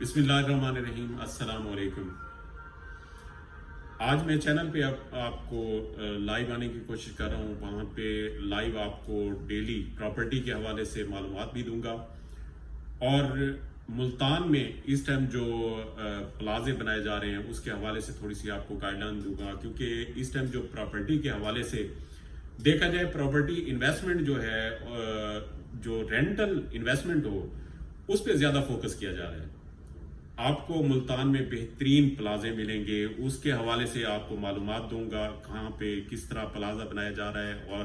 बिस्मिल्लाहिर्रहमानिर्रहीम। अस्सलाम वालेकुम। आज मैं चैनल पे आपको लाइव आने की कोशिश कर रहा हूँ। वहाँ पे लाइव आपको डेली प्रॉपर्टी के हवाले से मालूमात भी दूंगा और मुल्तान में इस टाइम जो प्लाजे बनाए जा रहे हैं उसके हवाले से थोड़ी सी आपको गाइडलाइन दूंगा, क्योंकि इस टाइम जो प्रॉपर्टी के हवाले से देखा जाए, प्रॉपर्टी इन्वेस्टमेंट जो है, जो रेंटल इन्वेस्टमेंट हो, उस पर ज़्यादा फोकस किया जा रहा है। आपको मुल्तान में बेहतरीन प्लाजे मिलेंगे, उसके हवाले से आपको मालूमात दूंगा कहाँ पे किस तरह प्लाजा बनाया जा रहा है और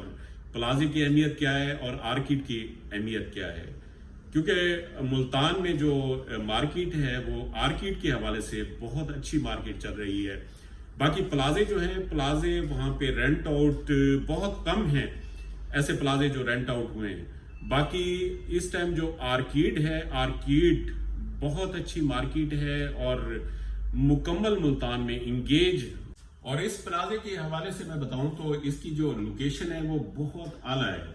प्लाजे की अहमियत क्या है और आर्किड की अहमियत क्या है। क्योंकि मुल्तान में जो मार्केट है वो आर्किड के हवाले से बहुत अच्छी मार्केट चल रही है। बाकी प्लाजे जो हैं, प्लाजे वहाँ पे रेंट आउट बहुत कम हैं, ऐसे प्लाजे जो रेंट आउट हुए हैं। बाकी इस टाइम जो आर्किड है, आर्किड बहुत अच्छी मार्केट है और मुकम्मल मुल्तान में इंगेज। और इस प्लाजे के हवाले से मैं बताऊं तो इसकी जो लोकेशन है वो बहुत आला है,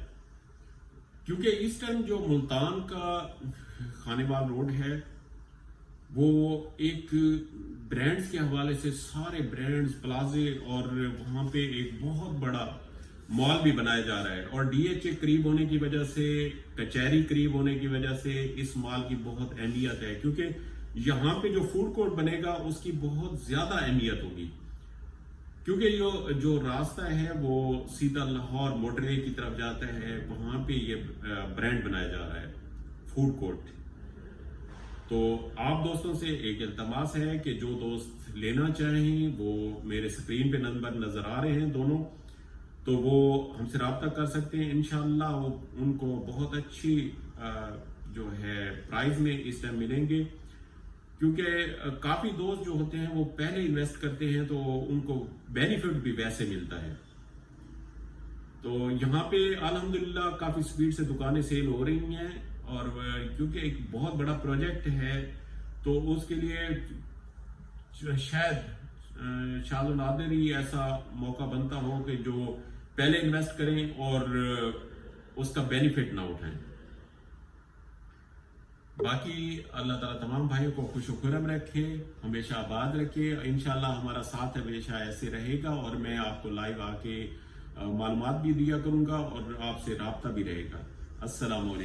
क्योंकि इस टाइम जो मुल्तान का खानेवाल रोड है वो एक ब्रांड्स के हवाले से सारे ब्रांड्स, प्लाजे, और वहां पे एक बहुत बड़ा मॉल भी बनाया जा रहा है। और डीएचए करीब होने की वजह से, कचहरी करीब होने की वजह से इस मॉल की बहुत अहमियत है, क्योंकि यहाँ पे जो फूड कोर्ट बनेगा उसकी बहुत ज्यादा अहमियत होगी, क्योंकि जो रास्ता है वो सीधा लाहौर मोटरवे की तरफ जाता है। वहां पे ये ब्रांड बनाया जा रहा है, फूड कोर्ट। तो आप दोस्तों से एक इल्तमास है कि जो दोस्त लेना चाहें वो मेरे स्क्रीन पे नंबर नजर आ रहे हैं दोनों, तो वो हमसे रब्ता कर सकते हैं। इंशाल्लाह उनको बहुत अच्छी जो है प्राइस में इस टाइम मिलेंगे, क्योंकि काफ़ी दोस्त जो होते हैं वो पहले इन्वेस्ट करते हैं तो उनको बेनिफिट भी वैसे मिलता है। तो यहाँ पे अल्हम्दुलिल्लाह काफ़ी स्पीड से दुकानें सेल हो रही हैं, और क्योंकि एक बहुत बड़ा प्रोजेक्ट है तो उसके लिए शायद नादिर ही ऐसा मौका बनता हो कि जो पहले इन्वेस्ट करें और उसका बेनिफिट ना उठाएं। बाकी अल्लाह ताला तमाम भाइयों को खुश खुरम रखे, हमेशा आबाद रखे। इंशाल्लाह हमारा साथ हमेशा ऐसे रहेगा और मैं आपको लाइव आके मालूमात भी दिया करूंगा और आपसे राब्ता भी रहेगा। अस्सलाम वालेकुम।